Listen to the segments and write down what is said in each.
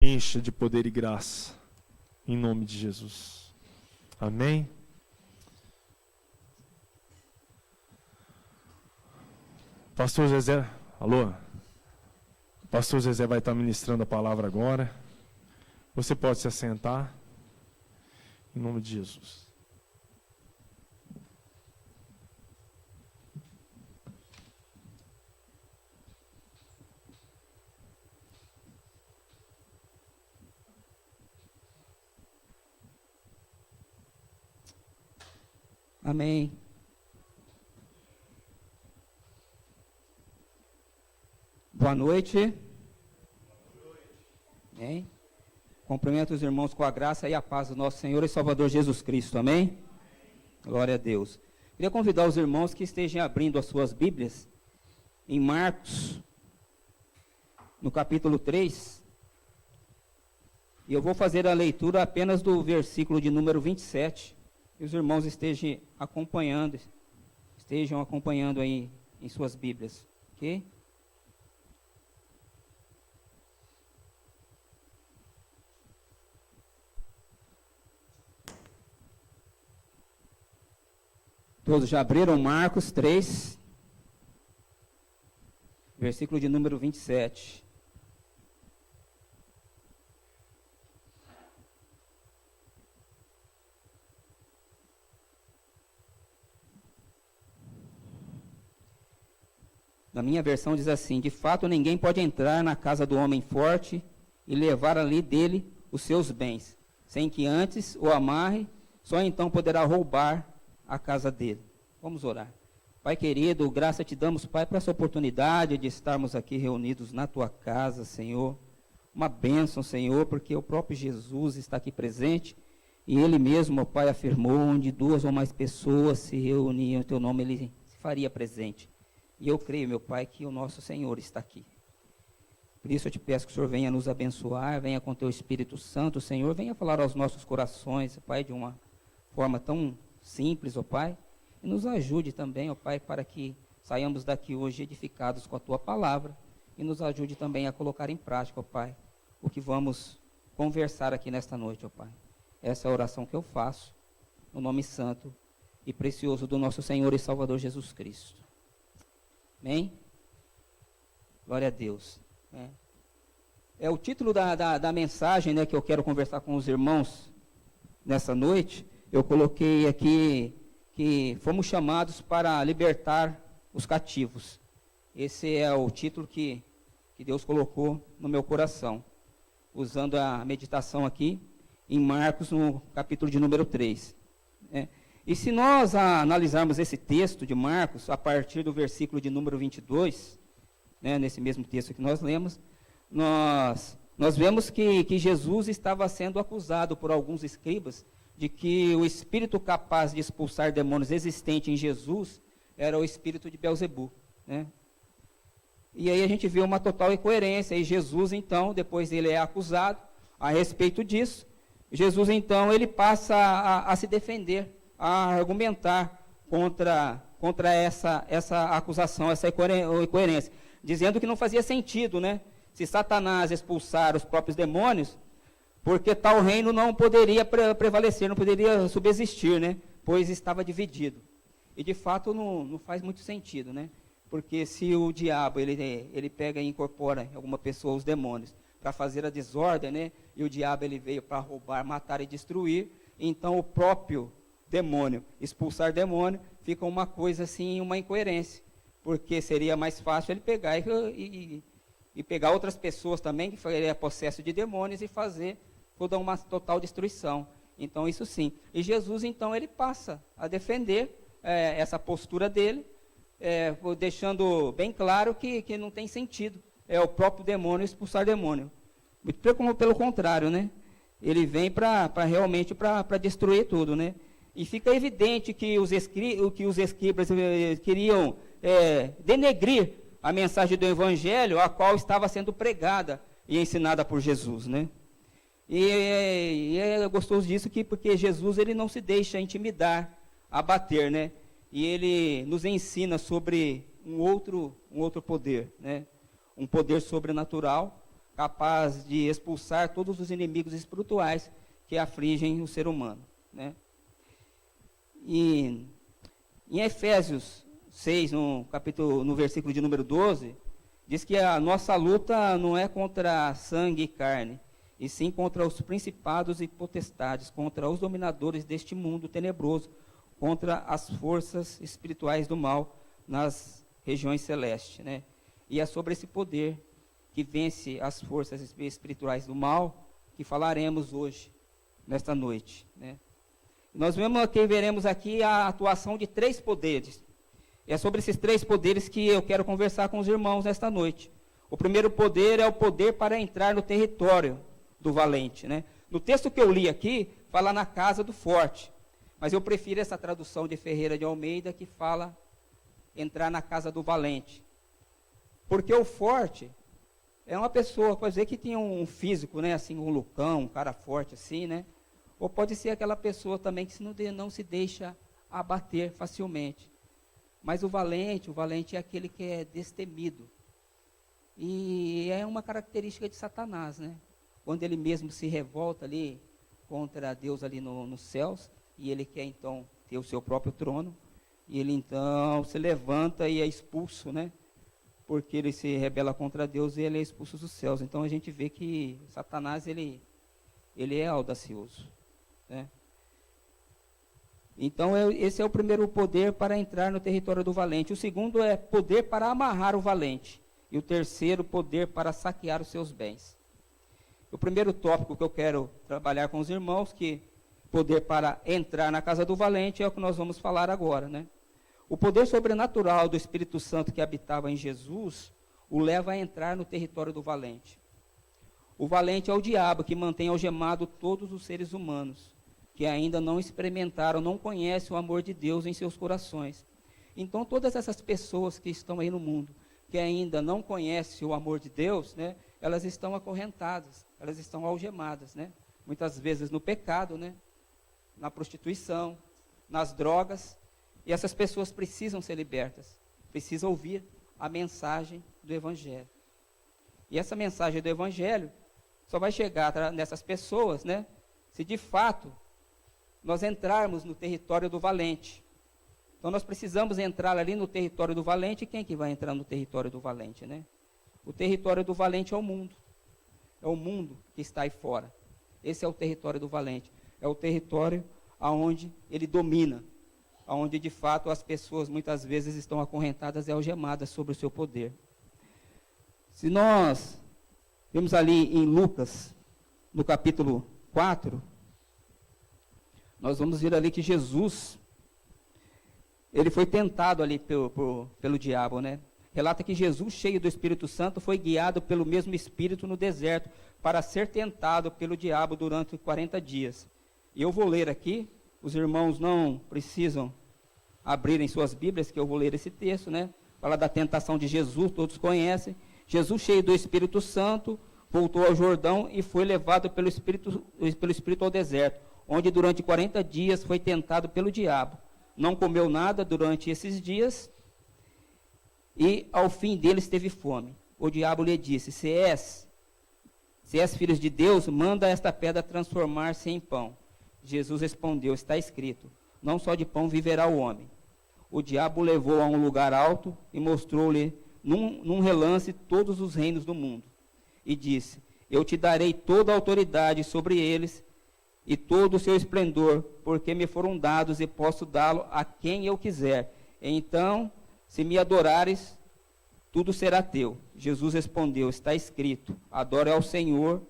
encha de poder e graça, em nome de Jesus. Amém? Pastor Zezé, alô? O pastor Zezé vai estar ministrando a palavra agora. Você pode se assentar, em nome de Jesus. Amém. Boa noite. Amém. Cumprimento os irmãos com a graça e a paz do nosso Senhor e Salvador Jesus Cristo. Amém. Glória a Deus. Queria convidar os irmãos que estejam abrindo as suas Bíblias em Marcos, no capítulo 3. E eu vou fazer a leitura apenas do versículo de número 27. Que os irmãos estejam acompanhando aí em suas Bíblias, ok? Todos já abriram Marcos 3, versículo de número 27. Na minha versão diz assim: de fato ninguém pode entrar na casa do homem forte e levar ali dele os seus bens, sem que antes o amarre, só então poderá roubar a casa dele. Vamos orar. Pai querido, graça te damos, Pai, por essa oportunidade de estarmos aqui reunidos na tua casa, Senhor. Uma bênção, Senhor, porque o próprio Jesus está aqui presente e ele mesmo, Pai, afirmou: onde duas ou mais pessoas se reuniam em teu nome, ele se faria presente. E eu creio, meu Pai, que o nosso Senhor está aqui. Por isso eu te peço que o Senhor venha nos abençoar, venha com teu Espírito Santo, Senhor, venha falar aos nossos corações, Pai, de uma forma tão simples, ó Pai, e nos ajude também, ó Pai, para que saiamos daqui hoje edificados com a tua palavra, e nos ajude também a colocar em prática, ó Pai, o que vamos conversar aqui nesta noite, ó Pai. Essa é a oração que eu faço, no nome santo e precioso do nosso Senhor e Salvador Jesus Cristo. Amém? Glória a Deus. É o título da mensagem, né, que eu quero conversar com os irmãos nessa noite. Eu coloquei aqui que fomos chamados para libertar os cativos. Esse é o título que Deus colocou no meu coração, usando a meditação aqui em Marcos, no capítulo de número 3. E se nós analisarmos esse texto de Marcos, a partir do versículo de número 22, né, nesse mesmo texto que nós lemos, nós vemos que Jesus estava sendo acusado por alguns escribas de que o espírito capaz de expulsar demônios existente em Jesus era o espírito de Beelzebu, né? E aí a gente vê uma total incoerência, e Jesus então, depois ele é acusado a respeito disso, Jesus então ele passa a se defender, a argumentar contra essa acusação, essa incoerência, dizendo que não fazia sentido, né? Se Satanás expulsar os próprios demônios, porque tal reino não poderia prevalecer, não poderia subsistir, né? Pois estava dividido. E de fato não faz muito sentido, né? Porque se o diabo ele pega e incorpora em alguma pessoa os demônios para fazer a desordem, né? E o diabo ele veio para roubar, matar e destruir, então o próprio demônio, expulsar demônio, fica uma coisa assim, uma incoerência, porque seria mais fácil ele pegar e pegar outras pessoas também, que faria possesso de demônios, e fazer toda uma total destruição. Então isso sim. E Jesus então ele passa a defender essa postura dele, deixando bem claro que não tem sentido o próprio demônio expulsar demônio. Muito pelo contrário, né? Ele vem realmente para destruir tudo, né? E fica evidente que os escribas queriam denegrir a mensagem do Evangelho, a qual estava sendo pregada e ensinada por Jesus, né? E é gostoso disso, porque Jesus ele não se deixa intimidar, abater, né? E ele nos ensina sobre um outro poder, né? Um poder sobrenatural, capaz de expulsar todos os inimigos espirituais que afligem o ser humano, né? E em Efésios 6, no versículo de número 12, diz que a nossa luta não é contra sangue e carne, e sim contra os principados e potestades, contra os dominadores deste mundo tenebroso, contra as forças espirituais do mal nas regiões celestes, né? E é sobre esse poder que vence as forças espirituais do mal que falaremos hoje, nesta noite, né? Nós veremos aqui a atuação de 3 poderes. É sobre esses 3 poderes que eu quero conversar com os irmãos nesta noite. O primeiro poder é o poder para entrar no território do valente, né? No texto que eu li aqui, fala na casa do forte, mas eu prefiro essa tradução de Ferreira de Almeida, que fala entrar na casa do valente. Porque o forte é uma pessoa, pode dizer que tinha um físico, né, assim, um lucão, um cara forte assim, né? Ou pode ser aquela pessoa também que não se deixa abater facilmente. Mas o valente é aquele que é destemido. E é uma característica de Satanás, né? Quando ele mesmo se revolta ali contra Deus ali nos céus, e ele quer então ter o seu próprio trono, e ele então se levanta e é expulso, né? Porque ele se rebela contra Deus e ele é expulso dos céus. Então a gente vê que Satanás, ele é audacioso, né? Então esse é o primeiro poder para entrar no território do valente. O segundo é poder para amarrar o valente. E o terceiro, poder para saquear os seus bens. O primeiro tópico que eu quero trabalhar com os irmãos, que poder para entrar na casa do valente, é o que nós vamos falar agora, né? O poder sobrenatural do Espírito Santo que habitava em Jesus o leva a entrar no território do valente. O valente é o diabo que mantém algemado todos os seres humanos, que ainda não experimentaram, não conhecem o amor de Deus em seus corações. Então, todas essas pessoas que estão aí no mundo, que ainda não conhecem o amor de Deus, né, elas estão acorrentadas, elas estão algemadas, né? Muitas vezes no pecado, né, na prostituição, nas drogas, e essas pessoas precisam ser libertas, precisam ouvir a mensagem do Evangelho. E essa mensagem do Evangelho só vai chegar nessas pessoas, né, se de fato nós entrarmos no território do valente. Então nós precisamos entrar ali no território do valente. E quem que vai entrar no território do valente, né? O território do valente é o mundo. É o mundo que está aí fora. Esse é o território do valente. É o território aonde ele domina, aonde de fato as pessoas muitas vezes estão acorrentadas e algemadas sobre o seu poder. Se nós vemos ali em Lucas, no capítulo 4, nós vamos ver ali que Jesus, ele foi tentado ali pelo diabo, né? Relata que Jesus, cheio do Espírito Santo, foi guiado pelo mesmo Espírito no deserto para ser tentado pelo diabo durante 40 dias. E eu vou ler aqui, os irmãos não precisam abrirem suas Bíblias, que eu vou ler esse texto, né? Fala da tentação de Jesus, todos conhecem. Jesus, cheio do Espírito Santo, voltou ao Jordão e foi levado pelo Espírito ao deserto, onde durante 40 dias foi tentado pelo diabo. Não comeu nada durante esses dias e ao fim deles teve fome. O diabo lhe disse: se és filho de Deus, manda esta pedra transformar-se em pão. Jesus respondeu: está escrito, não só de pão viverá o homem. O diabo o levou a um lugar alto e mostrou-lhe num relance todos os reinos do mundo. E disse: eu te darei toda a autoridade sobre eles e todo o seu esplendor, porque me foram dados e posso dá-lo a quem eu quiser. Então, se me adorares, tudo será teu. Jesus respondeu: está escrito, adore ao Senhor,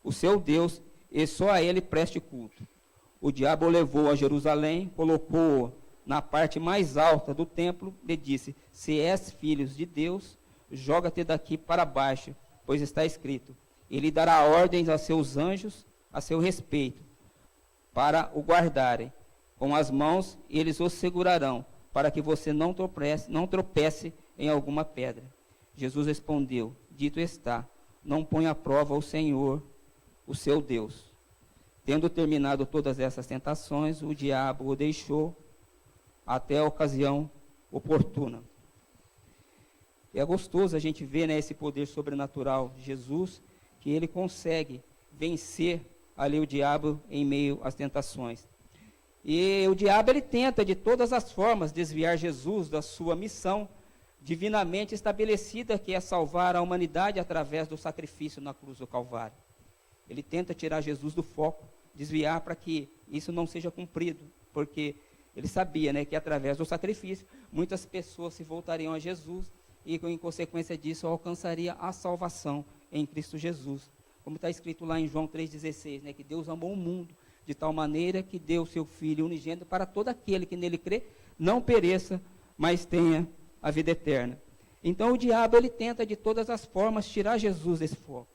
o seu Deus, e só a ele preste culto. O diabo o levou a Jerusalém, colocou-o na parte mais alta do templo, e disse: se és filho de Deus, joga-te daqui para baixo, pois está escrito, ele dará ordens a seus anjos a seu respeito, para o guardarem. Com as mãos eles o segurarão, para que você não tropece em alguma pedra. Jesus respondeu: dito está, não ponha à prova o Senhor, o seu Deus. Tendo terminado todas essas tentações, o diabo o deixou até a ocasião oportuna. É gostoso a gente ver, né, esse poder sobrenatural de Jesus, que ele consegue vencer ali o diabo em meio às tentações. E o diabo ele tenta de todas as formas desviar Jesus da sua missão divinamente estabelecida, que é salvar a humanidade através do sacrifício na cruz do Calvário. Ele tenta tirar Jesus do foco, desviar para que isso não seja cumprido, porque ele sabia, né, que através do sacrifício muitas pessoas se voltariam a Jesus e, em consequência disso, alcançaria a salvação em Cristo Jesus. Como está escrito lá em João 3,16, né, que Deus amou o mundo de tal maneira que deu o seu Filho unigênito para todo aquele que nele crê, não pereça, mas tenha a vida eterna. Então o diabo ele tenta de todas as formas tirar Jesus desse foco.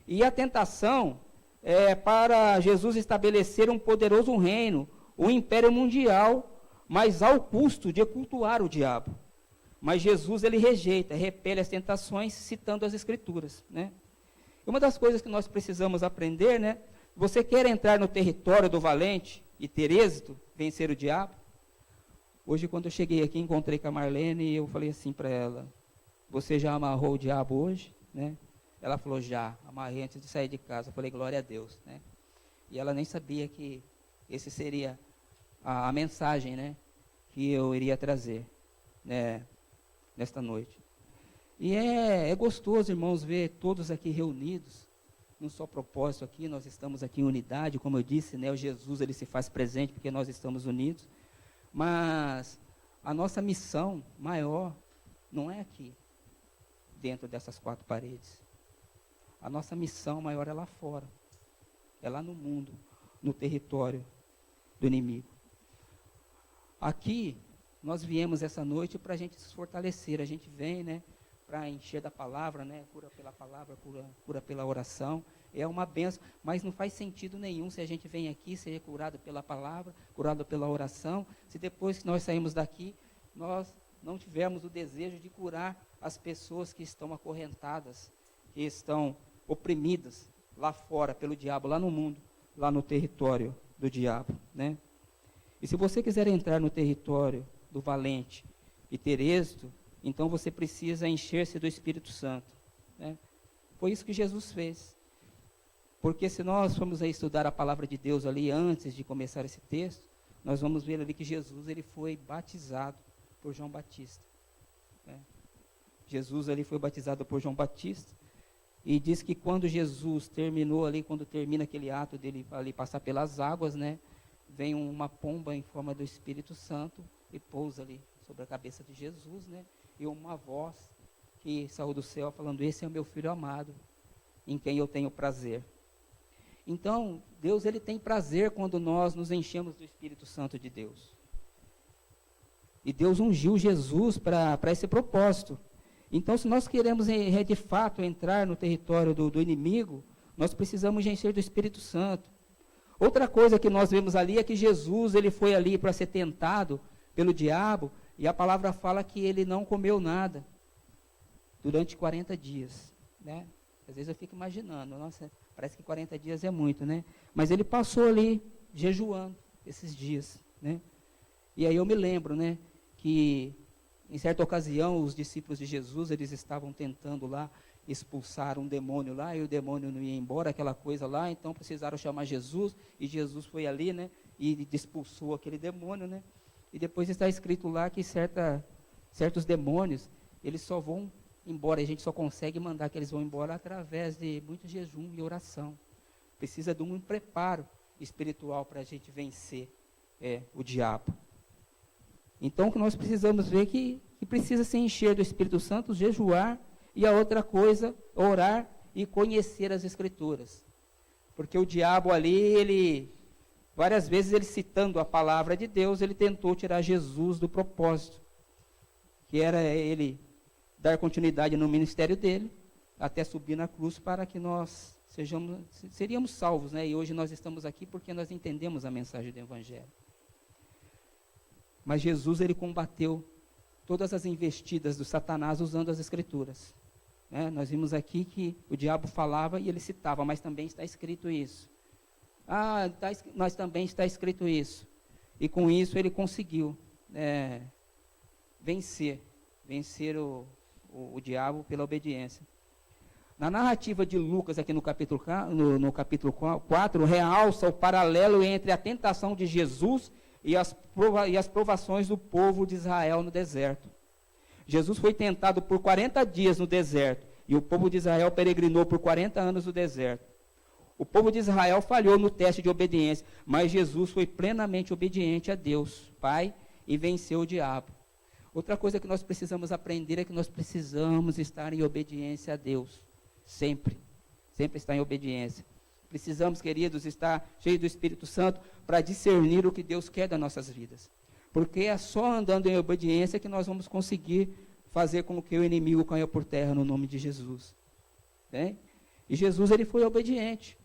E a tentação é para Jesus estabelecer um poderoso reino, um império mundial, mas ao custo de cultuar o diabo. Mas Jesus ele rejeita, repele as tentações, citando as Escrituras, né? Uma das coisas que nós precisamos aprender, né? Você quer entrar no território do valente e ter êxito, vencer o diabo? Hoje, quando eu cheguei aqui, encontrei com a Marlene e eu falei assim para ela: você já amarrou o diabo hoje? Né? Ela falou: já, amarrei antes de sair de casa. Eu falei: glória a Deus. Né? E ela nem sabia que esse seria a mensagem, né, que eu iria trazer, né, nesta noite. E é gostoso, irmãos, ver todos aqui reunidos num só propósito aqui. Nós estamos aqui em unidade, como eu disse, né, o Jesus ele se faz presente porque nós estamos unidos. Mas a nossa missão maior não é aqui, dentro dessas quatro paredes. A nossa missão maior é lá fora, é lá no mundo, no território do inimigo. Aqui, nós viemos essa noite para a gente se fortalecer. A gente vem, né, para encher da palavra, né, cura pela palavra, cura pela oração. É uma benção, mas não faz sentido nenhum se a gente vem aqui, ser curado pela palavra, curado pela oração, se depois que nós saímos daqui, nós não tivermos o desejo de curar as pessoas que estão acorrentadas, que estão oprimidas lá fora pelo diabo, lá no mundo, lá no território do diabo, né? E se você quiser entrar no território do valente e ter êxito, então você precisa encher-se do Espírito Santo, né? Foi isso que Jesus fez. Porque se nós formos a estudar a palavra de Deus ali antes de começar esse texto, nós vamos ver ali que Jesus ele foi batizado por João Batista, né? Jesus ali foi batizado por João Batista, e diz que quando Jesus terminou ali, quando termina aquele ato dele ali passar pelas águas, né, vem uma pomba em forma do Espírito Santo e pousa ali sobre a cabeça de Jesus, né, e uma voz que saiu do céu falando: esse é o meu filho amado, em quem eu tenho prazer. Então, Deus ele tem prazer quando nós nos enchemos do Espírito Santo de Deus. E Deus ungiu Jesus para esse propósito. Então, se nós queremos de fato entrar no território do inimigo, nós precisamos de encher do Espírito Santo. Outra coisa que nós vemos ali é que Jesus ele foi ali para ser tentado pelo diabo, e a palavra fala que ele não comeu nada durante 40 dias, né? Às vezes eu fico imaginando, nossa, parece que 40 dias é muito, né? Mas ele passou ali jejuando esses dias, né? E aí eu me lembro, né, que em certa ocasião os discípulos de Jesus, eles estavam tentando lá expulsar um demônio lá, e o demônio não ia embora, aquela coisa lá, então precisaram chamar Jesus, e Jesus foi ali, né, e expulsou aquele demônio, né? E depois está escrito lá que certos demônios, eles só vão embora, a gente só consegue mandar que eles vão embora através de muito jejum e oração. Precisa de um preparo espiritual para a gente vencer o diabo. Então, o que nós precisamos ver que precisa se encher do Espírito Santo, jejuar, e a outra coisa, orar e conhecer as Escrituras. Porque o diabo ali, várias vezes ele citando a palavra de Deus, ele tentou tirar Jesus do propósito, que era ele dar continuidade no ministério dele, até subir na cruz para que nós seríamos salvos, né? E hoje nós estamos aqui porque nós entendemos a mensagem do Evangelho. Mas Jesus, ele combateu todas as investidas do Satanás usando as Escrituras, né? Nós vimos aqui que o diabo falava e ele citava, mas também está escrito isso. Mas também está escrito isso. E com isso ele conseguiu vencer o diabo pela obediência. Na narrativa de Lucas, aqui no capítulo 4, realça o paralelo entre a tentação de Jesus e as provações do povo de Israel no deserto. Jesus foi tentado por 40 dias no deserto, e o povo de Israel peregrinou por 40 anos no deserto. O povo de Israel falhou no teste de obediência, mas Jesus foi plenamente obediente a Deus, Pai, e venceu o diabo. Outra coisa que nós precisamos aprender é que nós precisamos estar em obediência a Deus. Sempre estar em obediência. Precisamos, queridos, estar cheios do Espírito Santo para discernir o que Deus quer das nossas vidas. Porque é só andando em obediência que nós vamos conseguir fazer com que o inimigo caia por terra no nome de Jesus. Né? E Jesus, ele foi obediente.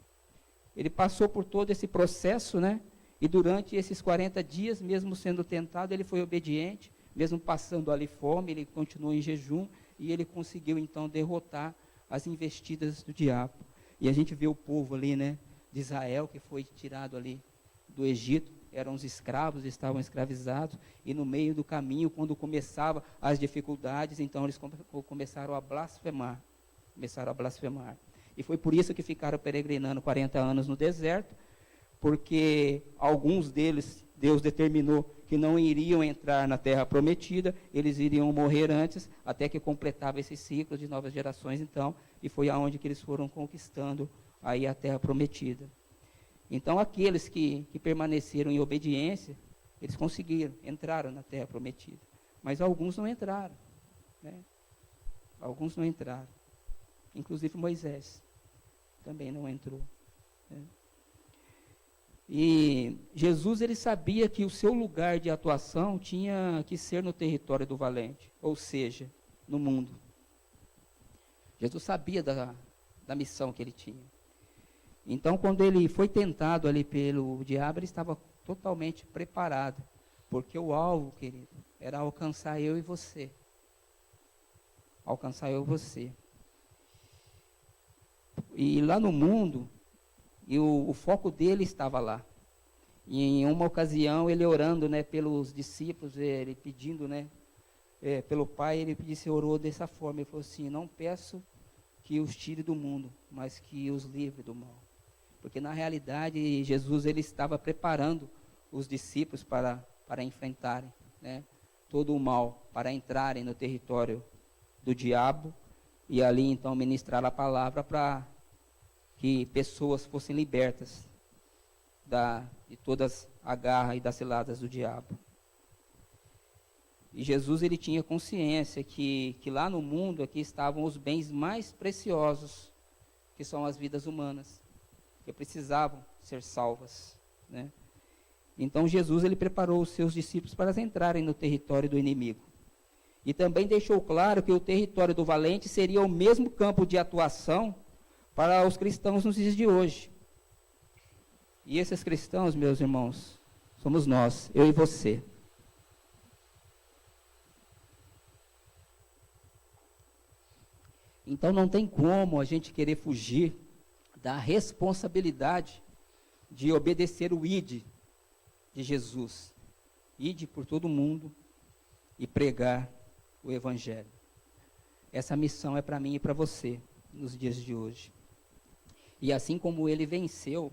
Ele passou por todo esse processo, né? E durante esses 40 dias, mesmo sendo tentado, ele foi obediente. Mesmo passando ali fome, ele continuou em jejum e ele conseguiu, então, derrotar as investidas do diabo. E a gente vê o povo ali, né, de Israel, que foi tirado ali do Egito, eram os escravos, estavam escravizados, e no meio do caminho, quando começavam as dificuldades, então eles começaram a blasfemar. E foi por isso que ficaram peregrinando 40 anos no deserto, porque alguns deles, Deus determinou que não iriam entrar na terra prometida, eles iriam morrer antes, até que completava esse ciclo de novas gerações, então, e foi aonde que eles foram conquistando aí a terra prometida. Então, aqueles que permaneceram em obediência, eles conseguiram, entraram na terra prometida. Mas alguns não entraram, né? Alguns não entraram. Inclusive Moisés também não entrou, né? E Jesus, ele sabia que o seu lugar de atuação tinha que ser no território do valente, ou seja, no mundo. Jesus sabia da missão que ele tinha. Então, quando ele foi tentado ali pelo diabo, ele estava totalmente preparado, porque o alvo, querido, era alcançar eu e você. Alcançar eu e você. E lá no mundo, e o foco dele estava lá. E em uma ocasião, ele orando, né, pelos discípulos, ele pedindo, né, pelo Pai, ele orou dessa forma, ele falou assim: não peço que os tire do mundo, mas que os livre do mal. Porque na realidade, Jesus, ele estava preparando os discípulos para enfrentarem, né, todo o mal, para entrarem no território do diabo, e ali então ministrar a palavra para que pessoas fossem libertas de todas a garra e das ciladas do diabo. E Jesus, ele tinha consciência que lá no mundo aqui estavam os bens mais preciosos, que são as vidas humanas, que precisavam ser salvas, né? Então Jesus, ele preparou os seus discípulos para entrarem no território do inimigo. E também deixou claro que o território do valente seria o mesmo campo de atuação para os cristãos nos dias de hoje. E esses cristãos, meus irmãos, somos nós, eu e você. Então não tem como a gente querer fugir da responsabilidade de obedecer o ID de Jesus. Ide por todo mundo e pregar o Evangelho. Essa missão é para mim e para você nos dias de hoje. E assim como ele venceu,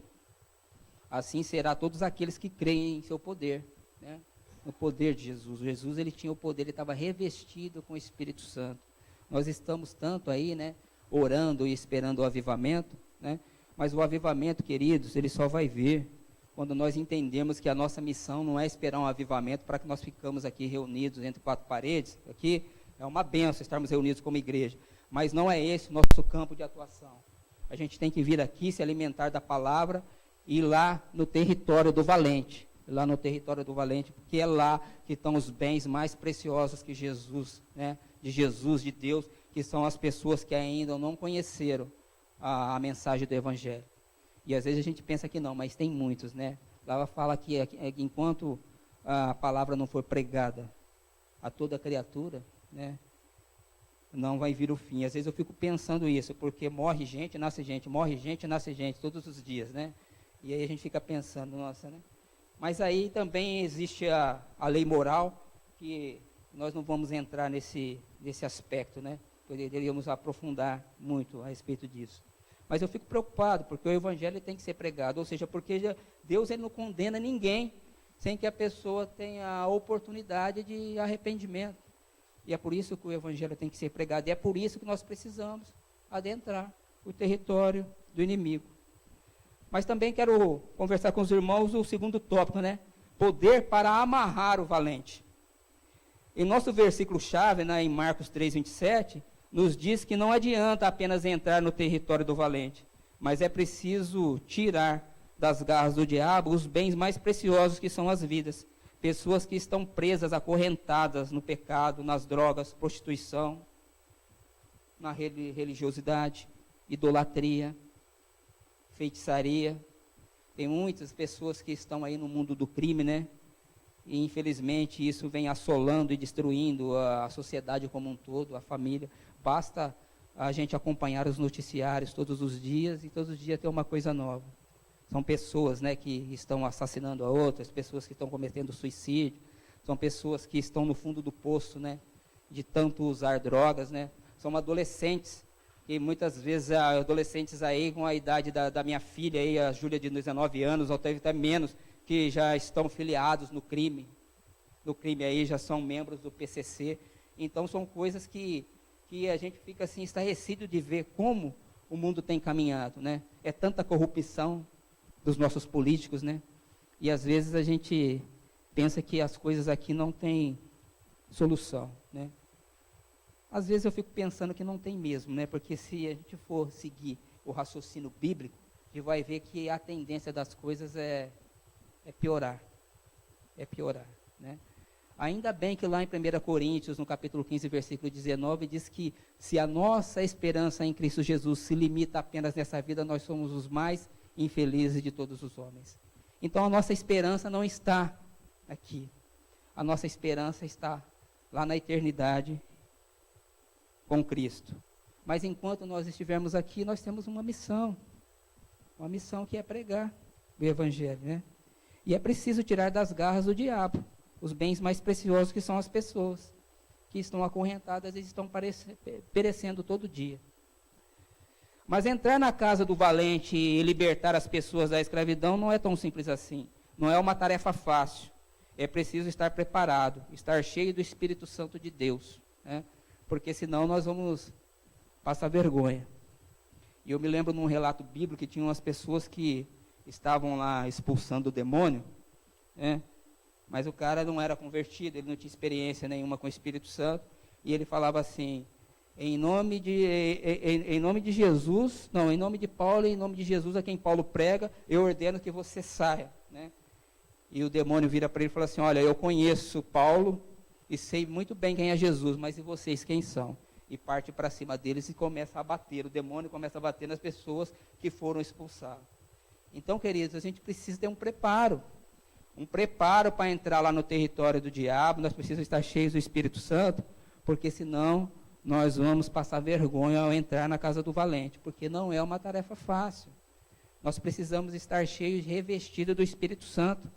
assim será todos aqueles que creem em seu poder, né? No poder de Jesus. Jesus, ele tinha o poder, ele estava revestido com o Espírito Santo. Nós estamos tanto aí, né, orando e esperando o avivamento, né? Mas o avivamento, queridos, ele só vai vir quando nós entendemos que a nossa missão não é esperar um avivamento para que nós ficamos aqui reunidos entre quatro paredes. Aqui é uma benção estarmos reunidos como igreja, mas não é esse o nosso campo de atuação. A gente tem que vir aqui, se alimentar da palavra e ir lá no território do valente. Lá no território do valente, porque é lá que estão os bens mais preciosos que Jesus, né, de Jesus, de Deus, que são as pessoas que ainda não conheceram a mensagem do Evangelho. E às vezes a gente pensa que não, mas tem muitos, né? Lá fala que enquanto a palavra não for pregada a toda criatura, né, não vai vir o fim. Às vezes eu fico pensando isso, porque morre gente, nasce gente, morre gente, nasce gente, todos os dias, né? E aí a gente fica pensando, nossa, né? Mas aí também existe a lei moral, que nós não vamos entrar nesse aspecto, né? poderíamos aprofundar muito a respeito disso. Mas eu fico preocupado, porque o evangelho tem que ser pregado, ou seja, porque Deus ele não condena ninguém sem que a pessoa tenha a oportunidade de arrependimento. E é por isso que o evangelho tem que ser pregado, e é por isso que nós precisamos adentrar o território do inimigo. Mas também quero conversar com os irmãos o segundo tópico, né? Poder para amarrar o valente. Em nosso versículo-chave, né, em Marcos 3:27, nos diz que não adianta apenas entrar no território do valente, mas é preciso tirar das garras do diabo os bens mais preciosos que são as vidas. Pessoas que estão presas, acorrentadas no pecado, nas drogas, prostituição, na religiosidade, idolatria, feitiçaria. Tem muitas pessoas que estão aí no mundo do crime, né? E infelizmente isso vem assolando e destruindo a sociedade como um todo, a família. Basta a gente acompanhar os noticiários todos os dias, e todos os dias tem uma coisa nova. São pessoas, né, que estão assassinando a outras, pessoas que estão cometendo suicídio, são pessoas que estão no fundo do poço, né, de tanto usar drogas, né. São adolescentes, e muitas vezes adolescentes aí com a idade da minha filha, aí, a Júlia de 19 anos, ou até menos, que já estão filiados no crime aí, já são membros do PCC. Então são coisas que a gente fica assim estarrecido de ver como o mundo tem caminhado, né? É tanta corrupção dos nossos políticos, né? E às vezes a gente pensa que as coisas aqui não têm solução, né? Às vezes eu fico pensando que não tem mesmo, né? Porque se a gente for seguir o raciocínio bíblico, a gente vai ver que a tendência das coisas é piorar, né? Ainda bem que lá em 1 Coríntios, no capítulo 15, versículo 19, diz que se a nossa esperança em Cristo Jesus se limita apenas nessa vida, nós somos os mais infelizes de todos os homens. Então a nossa esperança não está aqui. A nossa esperança está lá na eternidade com Cristo. Mas enquanto nós estivermos aqui, nós temos uma missão que é pregar o Evangelho, né? E é preciso tirar das garras do diabo os bens mais preciosos, que são as pessoas que estão acorrentadas e estão perecendo todo dia. Mas entrar na casa do valente e libertar as pessoas da escravidão não é tão simples assim. Não é uma tarefa fácil. É preciso estar preparado, estar cheio do Espírito Santo de Deus, né? Porque senão nós vamos passar vergonha. E eu me lembro num relato bíblico que tinha umas pessoas que estavam lá expulsando o demônio, né? Mas o cara não era convertido, ele não tinha experiência nenhuma com o Espírito Santo, e ele falava assim: em nome de Jesus, não, em nome de Paulo e em nome de Jesus, a quem Paulo prega, eu ordeno que você saia, né? E o demônio vira para ele e fala assim: olha, eu conheço Paulo e sei muito bem quem é Jesus, mas e vocês quem são? E parte para cima deles e começa a bater, o demônio começa a bater nas pessoas que foram expulsadas. Então, queridos, a gente precisa ter um preparo para entrar lá no território do diabo. Nós precisamos estar cheios do Espírito Santo, porque senão nós vamos passar vergonha ao entrar na casa do valente, porque não é uma tarefa fácil. Nós precisamos estar cheios, revestidos do Espírito Santo,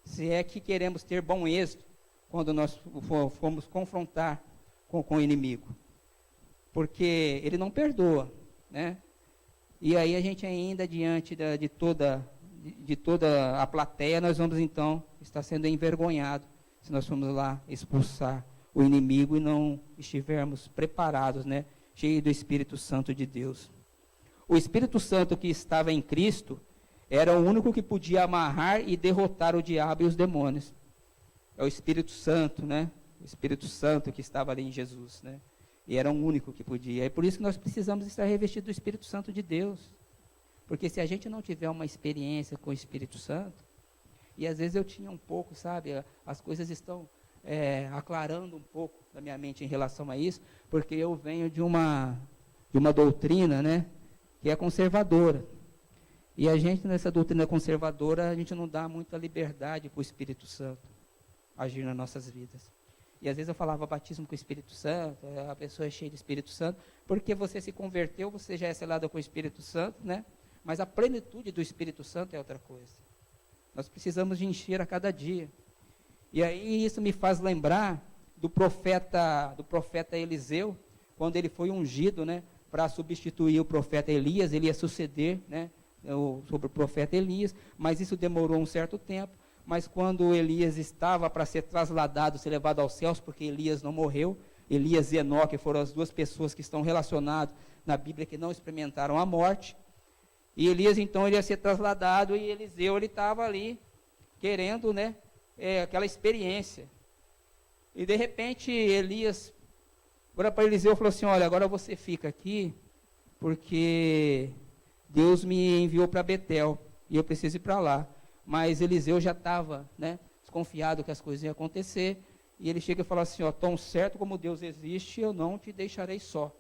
se é que queremos ter bom êxito quando nós formos confrontar com o inimigo, porque ele não perdoa, né? E aí a gente ainda, diante de toda a plateia, nós vamos então estar sendo envergonhados se nós formos lá expulsar o inimigo e não estivermos preparados, né, cheios do Espírito Santo de Deus. O Espírito Santo que estava em Cristo era o único que podia amarrar e derrotar o diabo e os demônios. É o Espírito Santo, né? O Espírito Santo que estava ali em Jesus, né? E era o único que podia. É por isso que nós precisamos estar revestidos do Espírito Santo de Deus. Porque se a gente não tiver uma experiência com o Espírito Santo, e às vezes eu tinha um pouco, sabe, as coisas estão aclarando um pouco da minha mente em relação a isso, porque eu venho de uma doutrina, né, que é conservadora. E a gente, nessa doutrina conservadora, a gente não dá muita liberdade para o Espírito Santo agir nas nossas vidas. E às vezes eu falava batismo com o Espírito Santo, a pessoa é cheia do Espírito Santo, porque você se converteu, você já é selado com o Espírito Santo, né? Mas a plenitude do Espírito Santo é outra coisa. Nós precisamos de encher a cada dia. E aí isso me faz lembrar do profeta Eliseu, quando ele foi ungido, né, para substituir o profeta Elias, ele ia suceder, né, sobre o profeta Elias, mas isso demorou um certo tempo. Mas quando Elias estava para ser trasladado, ser levado aos céus, porque Elias não morreu, Elias e Enoque foram as duas pessoas que estão relacionadas na Bíblia que não experimentaram a morte. E Elias, então, ele ia ser trasladado, e Eliseu, ele estava ali, querendo, né, aquela experiência. E, de repente, Elias, agora para Eliseu, falou assim, olha, agora você fica aqui, porque Deus me enviou para Betel, e eu preciso ir para lá. Mas Eliseu já estava, né, desconfiado que as coisas iam acontecer, e ele chega e fala assim, ó, tão certo como Deus existe, eu não te deixarei só.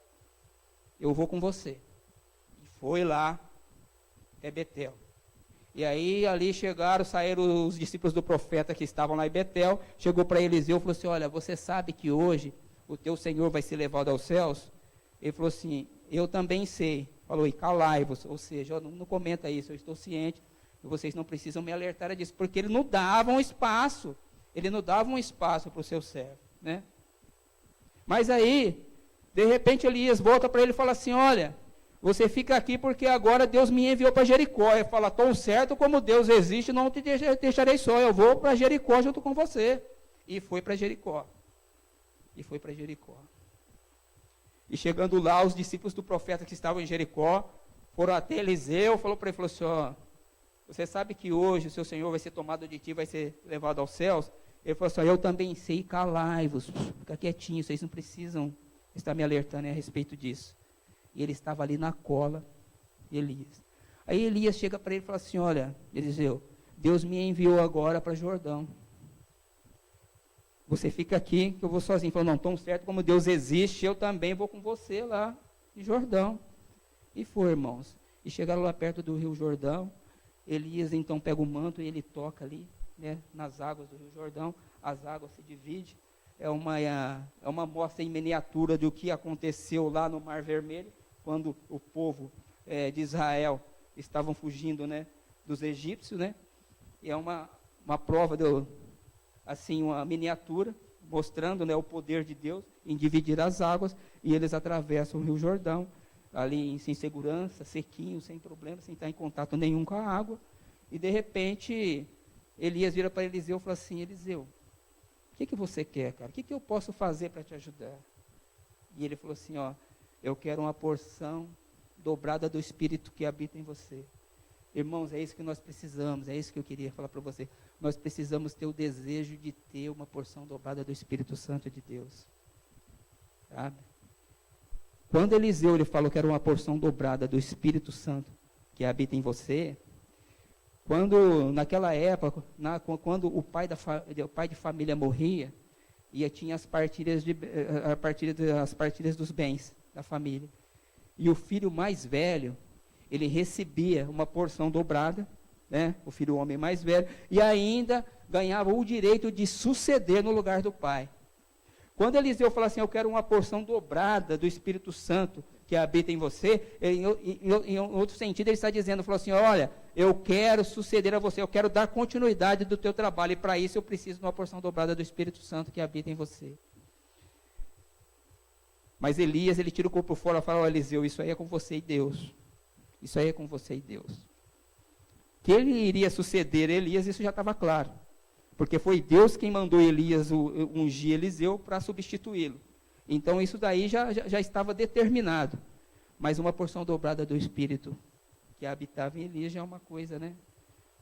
Eu vou com você. E foi lá, Betel. E aí, ali saíram os discípulos do profeta que estavam lá em Betel, chegou para Eliseu e falou assim, olha, você sabe que hoje o teu Senhor vai ser levado aos céus? Ele falou assim, eu também sei. Falou, e calai-vos, ou seja, não comenta isso, eu estou ciente, vocês não precisam me alertar disso, porque ele não dava um espaço para o seu servo, né? Mas aí, de repente Elias volta para ele e fala assim, olha, você fica aqui porque agora Deus me enviou para Jericó. Ele fala, tão certo como Deus existe, não te deixarei só, eu vou para Jericó junto com você. E foi para Jericó. E chegando lá, os discípulos do profeta que estavam em Jericó, foram até Eliseu, falou para ele, falou assim, ó, você sabe que hoje o seu Senhor vai ser tomado de ti, vai ser levado aos céus? Ele falou assim, ó, eu também sei, calai-vos, fica quietinho, vocês não precisam estar me alertando a respeito disso. E ele estava ali na cola, Elias. Aí Elias chega para ele e fala assim, olha, Eliseu, Deus me enviou agora para Jordão. Você fica aqui, que eu vou sozinho. Ele falou, não, tão certo como Deus existe, eu também vou com você lá em Jordão. E foi, irmãos. E chegaram lá perto do Rio Jordão. Elias então pega o manto e ele toca ali, né, nas águas do Rio Jordão. As águas se dividem. É uma mostra em miniatura do que aconteceu lá no Mar Vermelho, quando o povo de Israel estavam fugindo, né, dos egípcios, né? E é uma prova, assim, uma miniatura, mostrando, né, o poder de Deus em dividir as águas, e eles atravessam o Rio Jordão, ali sem segurança, sequinho, sem problema, sem estar em contato nenhum com a água. E de repente, Elias vira para Eliseu e fala assim, Eliseu, o que você quer, cara? O que eu posso fazer para te ajudar? E ele falou assim, ó, eu quero uma porção dobrada do Espírito que habita em você. Irmãos, é isso que nós precisamos, é isso que eu queria falar para você. Nós precisamos ter o desejo de ter uma porção dobrada do Espírito Santo de Deus. Sabe? Quando Eliseu ele falou que era uma porção dobrada do Espírito Santo que habita em você, quando naquela época, quando o pai de família morria, e tinha as partilhas dos bens da família, e o filho mais velho, ele recebia uma porção dobrada, né, o filho homem mais velho, e ainda ganhava o direito de suceder no lugar do pai. Quando Eliseu fala assim, eu quero uma porção dobrada do Espírito Santo que habita em você, em outro sentido ele está dizendo, falou assim, olha, eu quero suceder a você, eu quero dar continuidade do teu trabalho, e para isso eu preciso de uma porção dobrada do Espírito Santo que habita em você. Mas Elias, ele tira o corpo fora e fala, olha, Eliseu, isso aí é com você e Deus. Isso aí é com você e Deus. Que ele iria suceder Elias, isso já estava claro. Porque foi Deus quem mandou Elias ungir Eliseu para substituí-lo. Então isso daí já estava determinado. Mas uma porção dobrada do Espírito que habitava em Elias já é uma coisa, né?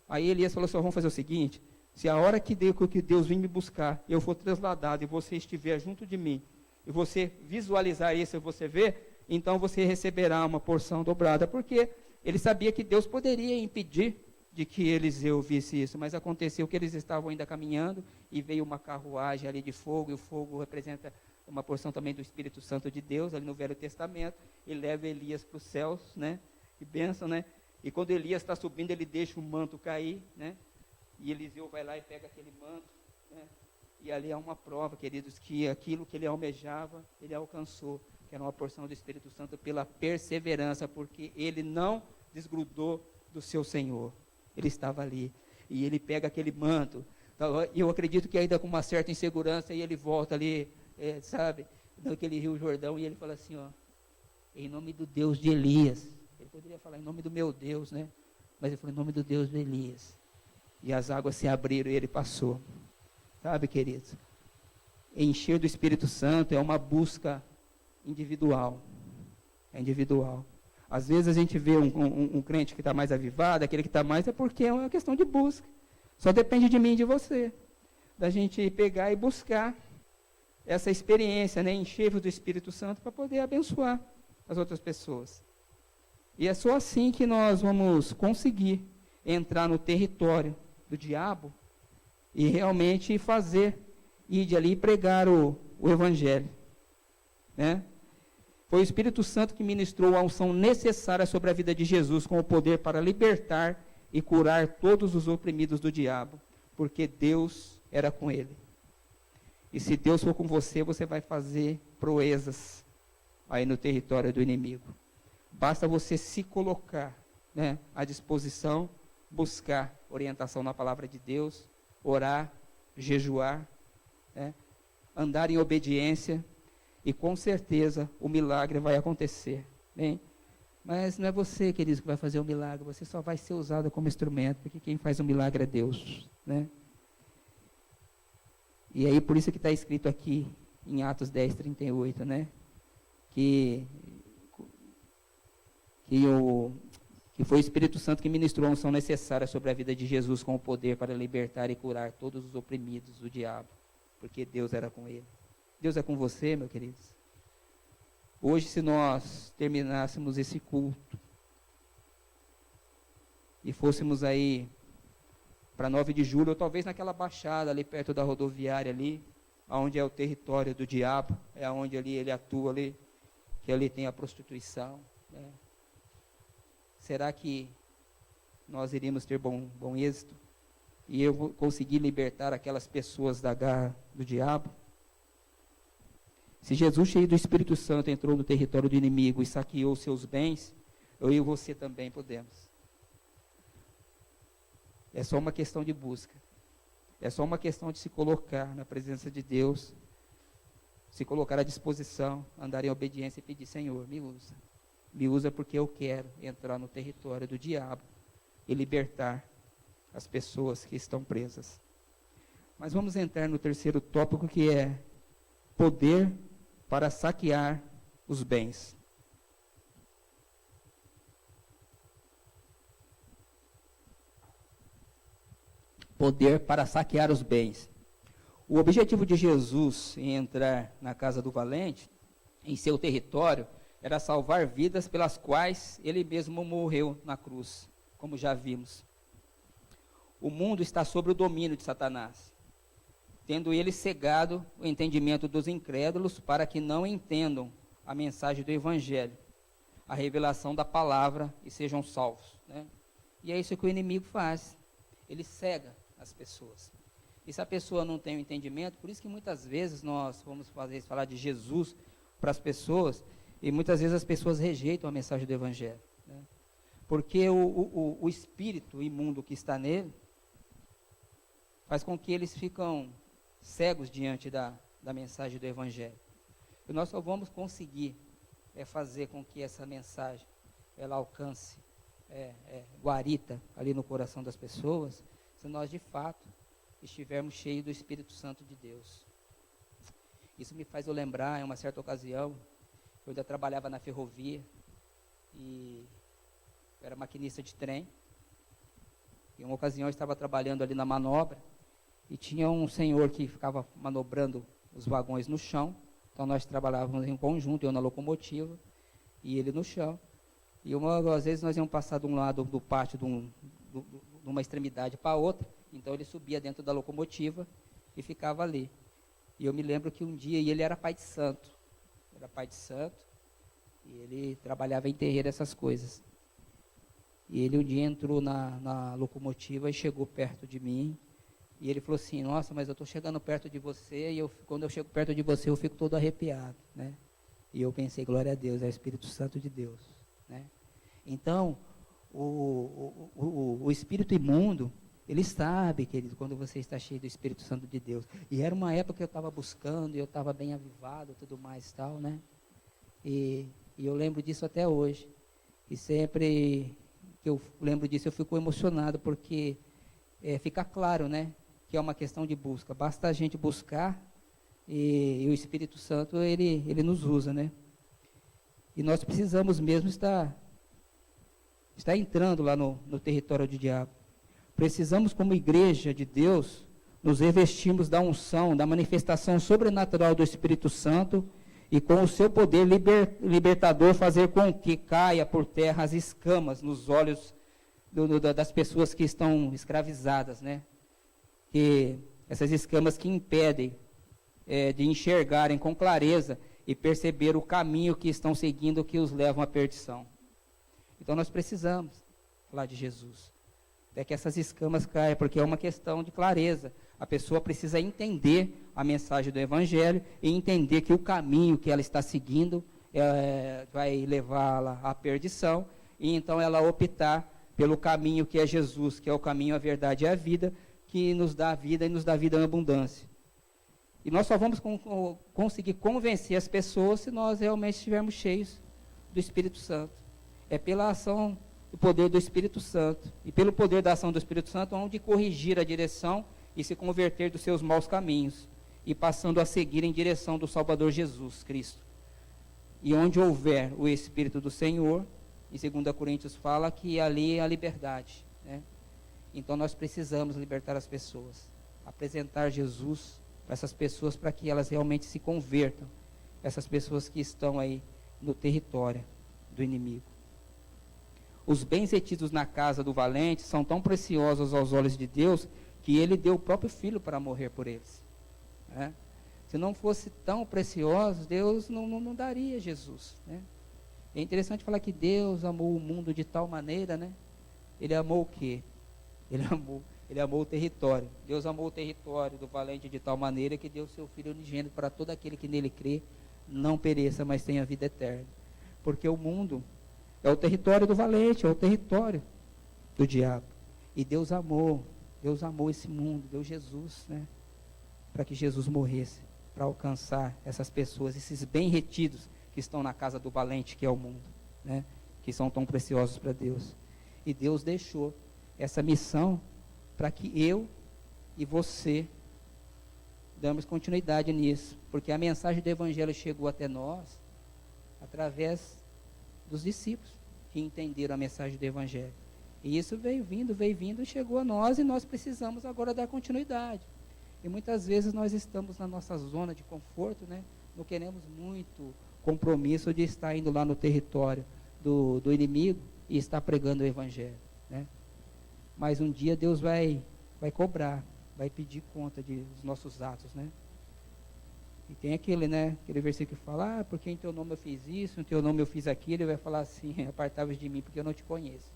Aí Elias falou assim, vamos fazer o seguinte, se a hora que Deus vir me buscar, eu for trasladado e você estiver junto de mim, e você visualizar isso e você ver, então você receberá uma porção dobrada, porque ele sabia que Deus poderia impedir de que Eliseu visse isso, mas aconteceu que eles estavam ainda caminhando, e veio uma carruagem ali de fogo, e o fogo representa uma porção também do Espírito Santo de Deus, ali no Velho Testamento, e leva Elias para os céus, né, que bênção, né, e quando Elias está subindo, ele deixa o manto cair, né, e Eliseu vai lá e pega aquele manto, né, e ali há uma prova, queridos, que aquilo que ele almejava, ele alcançou, que era uma porção do Espírito Santo pela perseverança, porque ele não desgrudou do seu Senhor, ele estava ali, e ele pega aquele manto, e eu acredito que ainda com uma certa insegurança, e ele volta ali, sabe, naquele Rio Jordão, e ele fala assim, ó, em nome do Deus de Elias. Ele poderia falar em nome do meu Deus, né? Mas ele falou em nome do Deus de Elias. E as águas se abriram e ele passou. Sabe, queridos? Encher do Espírito Santo é uma busca individual. É individual. Às vezes a gente vê um crente que está mais avivado, aquele que está mais, é porque é uma questão de busca. Só depende de mim e de você. Da gente pegar e buscar essa experiência, né? Encher do Espírito Santo para poder abençoar as outras pessoas. E é só assim que nós vamos conseguir entrar no território do diabo e realmente fazer, ir de ali e pregar o Evangelho. Né? Foi o Espírito Santo que ministrou a unção necessária sobre a vida de Jesus, com o poder para libertar e curar todos os oprimidos do diabo, porque Deus era com ele. E se Deus for com você, você vai fazer proezas aí no território do inimigo. Basta você se colocar, né, à disposição, buscar orientação na palavra de Deus, orar, jejuar, né, andar em obediência, e com certeza o milagre vai acontecer. Bem, mas não é você, querido, que vai fazer o milagre, você só vai ser usado como instrumento, porque quem faz o milagre é Deus. Né? E aí, por isso que está escrito aqui, em Atos 10, 38, né? Que foi o Espírito Santo que ministrou a unção necessária sobre a vida de Jesus, com o poder para libertar e curar todos os oprimidos do diabo, porque Deus era com ele. Deus é com você, meus queridos. Hoje, se nós terminássemos esse culto e fôssemos aí para 9 de julho, ou talvez naquela baixada ali perto da rodoviária ali, onde é o território do diabo, é onde ali ele atua ali, que ali tem a prostituição, né? Será que nós iríamos ter bom êxito? E eu vou conseguir libertar aquelas pessoas da garra do diabo? Se Jesus, cheio do Espírito Santo, entrou no território do inimigo e saqueou seus bens, eu e você também podemos. É só uma questão de busca. É só uma questão de se colocar na presença de Deus, se colocar à disposição, andar em obediência e pedir: Senhor, me usa. Me usa porque eu quero entrar no território do diabo e libertar as pessoas que estão presas. Mas vamos entrar no terceiro tópico, que é poder para saquear os bens. Poder para saquear os bens. O objetivo de Jesus em entrar na casa do valente, em seu território, era salvar vidas pelas quais ele mesmo morreu na cruz, como já vimos. O mundo está sob o domínio de Satanás, tendo ele cegado o entendimento dos incrédulos para que não entendam a mensagem do Evangelho, a revelação da palavra e sejam salvos. Né? E é isso que o inimigo faz, ele cega as pessoas. E se a pessoa não tem o entendimento, por isso que muitas vezes nós vamos falar de Jesus para as pessoas, e muitas vezes as pessoas rejeitam a mensagem do Evangelho. Né? Porque o espírito imundo que está nele faz com que eles ficam cegos diante da mensagem do Evangelho. E nós só vamos conseguir fazer com que essa mensagem ela alcance guarita ali no coração das pessoas, se nós de fato estivermos cheios do Espírito Santo de Deus. Isso me faz eu lembrar, em uma certa ocasião, eu ainda trabalhava na ferrovia e eu era maquinista de trem. Em uma ocasião eu estava trabalhando ali na manobra e tinha um senhor que ficava manobrando os vagões no chão. Então nós trabalhávamos em conjunto, eu na locomotiva e ele no chão. E às vezes nós íamos passar de um lado do pátio de uma extremidade para a outra. Então ele subia dentro da locomotiva e ficava ali. E eu me lembro que um dia, e ele era pai de santo, e ele trabalhava em terreiro, essas coisas. E ele um dia entrou na locomotiva e chegou perto de mim, e ele falou assim: nossa, mas eu estou chegando perto de você, e quando eu chego perto de você eu fico todo arrepiado, né? E eu pensei: glória a Deus, é o Espírito Santo de Deus, né? Então, o espírito imundo, Ele sabe, querido, quando você está cheio do Espírito Santo de Deus. E era uma época que eu estava buscando, e eu estava bem avivado e tudo mais e tal, né? E eu lembro disso até hoje. E sempre que eu lembro disso, eu fico emocionado, porque fica claro, né? Que é uma questão de busca. Basta a gente buscar, e o Espírito Santo, ele nos usa, né? E nós precisamos mesmo estar entrando lá no território do diabo. Precisamos, como igreja de Deus, nos revestirmos da unção, da manifestação sobrenatural do Espírito Santo, e com o seu poder libertador fazer com que caia por terra as escamas nos olhos das pessoas que estão escravizadas, né? Que essas escamas que impedem de enxergarem com clareza e perceber o caminho que estão seguindo, que os levam à perdição. Então nós precisamos falar de Jesus, até que essas escamas caiam, porque é uma questão de clareza. A pessoa precisa entender a mensagem do Evangelho e entender que o caminho que ela está seguindo vai levá-la à perdição, e então ela optar pelo caminho que é Jesus, que é o caminho, a verdade e a vida, que nos dá a vida e nos dá a vida em abundância. E nós só vamos conseguir convencer as pessoas se nós realmente estivermos cheios do Espírito Santo. É pela ação do poder do Espírito Santo, e pelo poder da ação do Espírito Santo, onde corrigir a direção e se converter dos seus maus caminhos, e passando a seguir em direção do Salvador Jesus Cristo. E onde houver o Espírito do Senhor, em 2 Coríntios fala que ali é a liberdade, né? Então nós precisamos libertar as pessoas, apresentar Jesus para essas pessoas, para que elas realmente se convertam, essas pessoas que estão aí no território do inimigo. Os bens retidos na casa do valente são tão preciosos aos olhos de Deus, que ele deu o próprio filho para morrer por eles, né? Se não fosse tão preciosos, Deus não daria Jesus, né? É interessante falar que Deus amou o mundo de tal maneira, né? Ele amou o quê? Ele amou o território. Deus amou o território do valente de tal maneira que deu o seu Filho unigênito para todo aquele que nele crê, não pereça, mas tenha vida eterna. Porque o mundo é o território do valente, é o território do diabo. E Deus amou esse mundo, deu Jesus, né? Para que Jesus morresse, para alcançar essas pessoas, esses bem retidos que estão na casa do valente, que é o mundo, né? Que são tão preciosos para Deus. E Deus deixou essa missão para que eu e você damos continuidade nisso, porque a mensagem do Evangelho chegou até nós através dos discípulos que entenderam a mensagem do Evangelho. E isso veio vindo e chegou a nós, e nós precisamos agora dar continuidade. E muitas vezes nós estamos na nossa zona de conforto, né? Não queremos muito compromisso de estar indo lá no território do inimigo e estar pregando o Evangelho, né? Mas um dia Deus vai cobrar, vai pedir conta dos nossos atos, né? E tem aquele versículo que fala, porque em teu nome eu fiz isso, em teu nome eu fiz aquilo. Ele vai falar assim, apartai-vos de mim, porque eu não te conheço.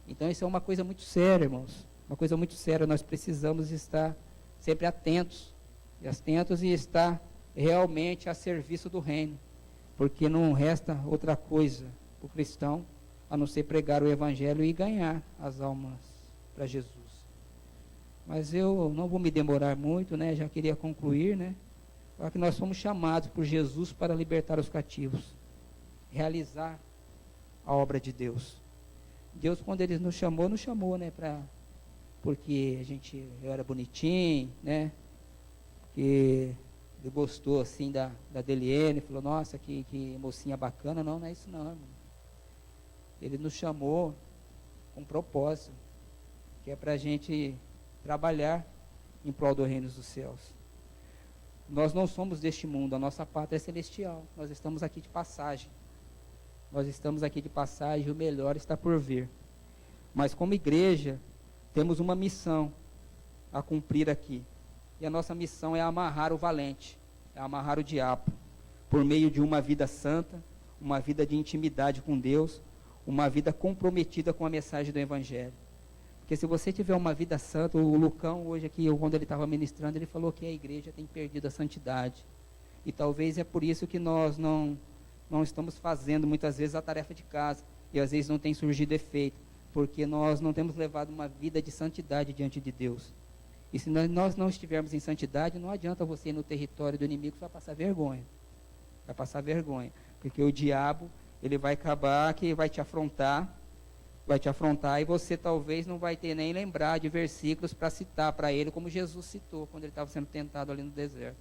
Então isso é uma coisa muito séria, irmãos, uma coisa muito séria. Nós precisamos estar sempre atentos e estar realmente a serviço do reino, porque não resta outra coisa para o cristão a não ser pregar o Evangelho e ganhar as almas para Jesus. Mas eu não vou me demorar muito, né? Já queria concluir, né? Falar que nós fomos chamados por Jesus para libertar os cativos, realizar a obra de Deus. Deus, quando Ele nos chamou, né? Porque eu era bonitinho, né? Que Ele gostou assim da Deliene, falou, nossa, que mocinha bacana. Não é isso não, irmão. Ele nos chamou com um propósito, que é para a gente trabalhar em prol do reino dos céus. Nós não somos deste mundo, a nossa pátria é celestial. Nós estamos aqui de passagem. E o melhor está por vir. Mas como igreja, temos uma missão a cumprir aqui. E a nossa missão é amarrar o valente, é amarrar o diabo, por meio de uma vida santa, uma vida de intimidade com Deus, uma vida comprometida com a mensagem do Evangelho. Porque se você tiver uma vida santa, o Lucão hoje aqui, quando ele estava ministrando, ele falou que a igreja tem perdido a santidade. E talvez é por isso que nós não estamos fazendo muitas vezes a tarefa de casa, e às vezes não tem surgido efeito, porque nós não temos levado uma vida de santidade diante de Deus. E se nós não estivermos em santidade, não adianta você ir no território do inimigo, você vai passar vergonha. Vai passar vergonha. Porque o diabo, ele vai acabar que vai te afrontar e você talvez não vai ter nem lembrar de versículos para citar para ele, como Jesus citou quando ele estava sendo tentado ali no deserto.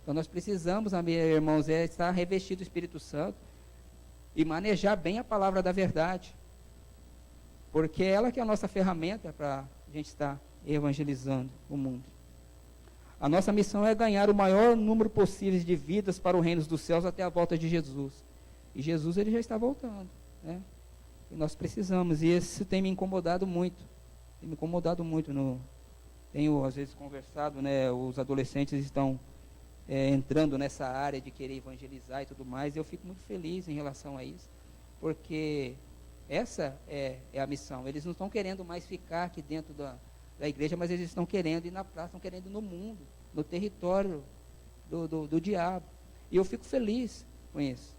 Então nós precisamos, irmãos, estar revestido do Espírito Santo e manejar bem a palavra da verdade. Porque ela que é a nossa ferramenta para a gente estar evangelizando o mundo. A nossa missão é ganhar o maior número possível de vidas para o reino dos céus até a volta de Jesus. E Jesus, ele já está voltando, né? E nós precisamos, e isso tem me incomodado muito. Tenho às vezes conversado, né? Os adolescentes estão entrando nessa área de querer evangelizar e tudo mais, e eu fico muito feliz em relação a isso, porque essa é a missão. Eles não estão querendo mais ficar aqui dentro da igreja, mas eles estão querendo ir na praça, estão querendo ir no mundo, no território do diabo. E eu fico feliz com isso.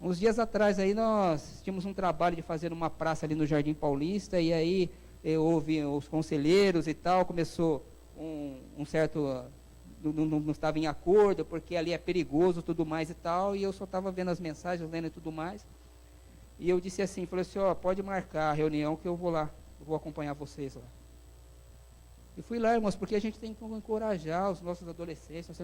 Uns dias atrás aí nós tínhamos um trabalho de fazer uma praça ali no Jardim Paulista, e aí houve os conselheiros e tal, começou um certo, não estava em acordo, porque ali é perigoso tudo mais e tal, e eu só estava vendo as mensagens, lendo e tudo mais, e eu disse assim, falei assim, pode marcar a reunião que eu vou lá, eu vou acompanhar vocês lá. E fui lá, irmãos, porque a gente tem que encorajar os nossos adolescentes, nós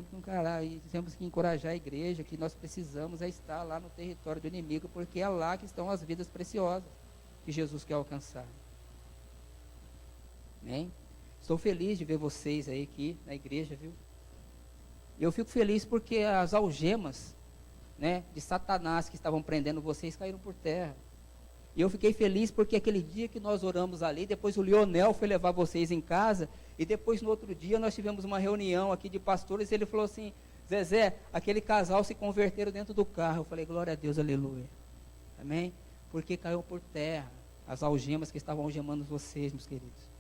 temos que encorajar a igreja, que nós precisamos estar lá no território do inimigo, porque é lá que estão as vidas preciosas que Jesus quer alcançar. Amém? Estou feliz de ver vocês aí aqui na igreja, viu? Eu fico feliz porque as algemas, né, de Satanás que estavam prendendo vocês caíram por terra. E eu fiquei feliz porque aquele dia que nós oramos ali, depois o Lionel foi levar vocês em casa, e depois no outro dia nós tivemos uma reunião aqui de pastores, e ele falou assim, Zezé, aquele casal se converteram dentro do carro. Eu falei, glória a Deus, aleluia. Amém? Porque caiu por terra as algemas que estavam algemando vocês, meus queridos.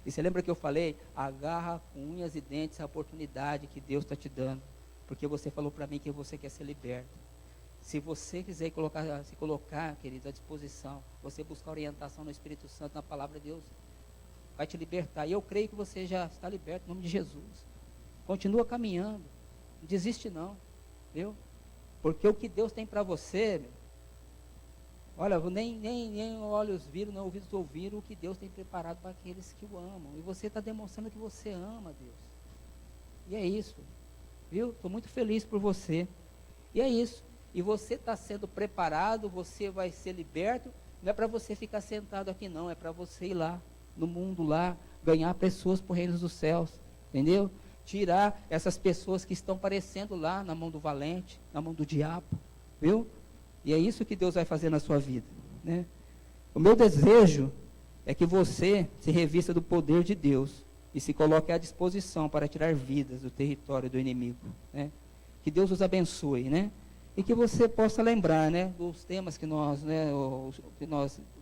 E você lembra que eu falei? Agarra com unhas e dentes a oportunidade que Deus está te dando, porque você falou para mim que você quer ser liberto. Se você quiser se colocar, queridos, à disposição, você buscar orientação no Espírito Santo, na palavra de Deus, vai te libertar. E eu creio que você já está liberto, em nome de Jesus. Continua caminhando, não desiste não, viu? Porque o que Deus tem para você, olha, nem olhos viram, nem ouvidos ouviram o que Deus tem preparado para aqueles que o amam. E você está demonstrando que você ama Deus. E é isso, viu? Estou muito feliz por você. E é isso. E você está sendo preparado, você vai ser liberto, não é para você ficar sentado aqui não, é para você ir lá, no mundo lá, ganhar pessoas para o reino dos céus, entendeu? Tirar essas pessoas que estão parecendo lá na mão do valente, na mão do diabo, viu? E é isso que Deus vai fazer na sua vida, né? O meu desejo é que você se revista do poder de Deus e se coloque à disposição para tirar vidas do território do inimigo, né? Que Deus os abençoe, né? E que você possa lembrar, né, dos temas que nós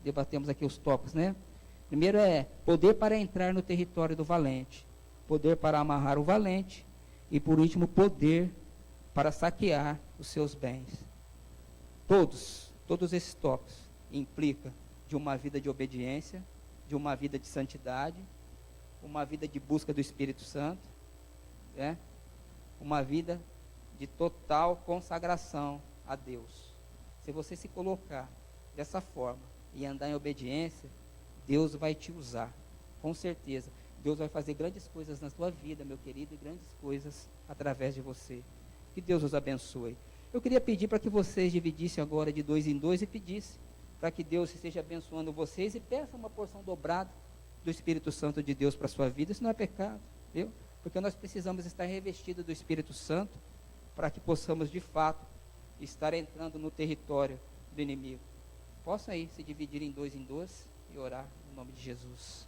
debatemos aqui, os tópicos, né? Primeiro é poder para entrar no território do valente, poder para amarrar o valente, e por último, poder para saquear os seus bens. Todos esses tópicos implicam de uma vida de obediência, de uma vida de santidade, uma vida de busca do Espírito Santo, né? Uma vida de total consagração a Deus. Se você se colocar dessa forma e andar em obediência, Deus vai te usar, com certeza. Deus vai fazer grandes coisas na sua vida, meu querido, e grandes coisas através de você. Que Deus os abençoe. Eu queria pedir para que vocês dividissem agora de 2 em 2 e pedissem para que Deus esteja abençoando vocês e peça uma porção dobrada do Espírito Santo de Deus para a sua vida. Isso não é pecado, viu? Porque nós precisamos estar revestidos do Espírito Santo para que possamos, de fato, estar entrando no território do inimigo. Possam aí se dividir em 2 em 2 e orar em nome de Jesus.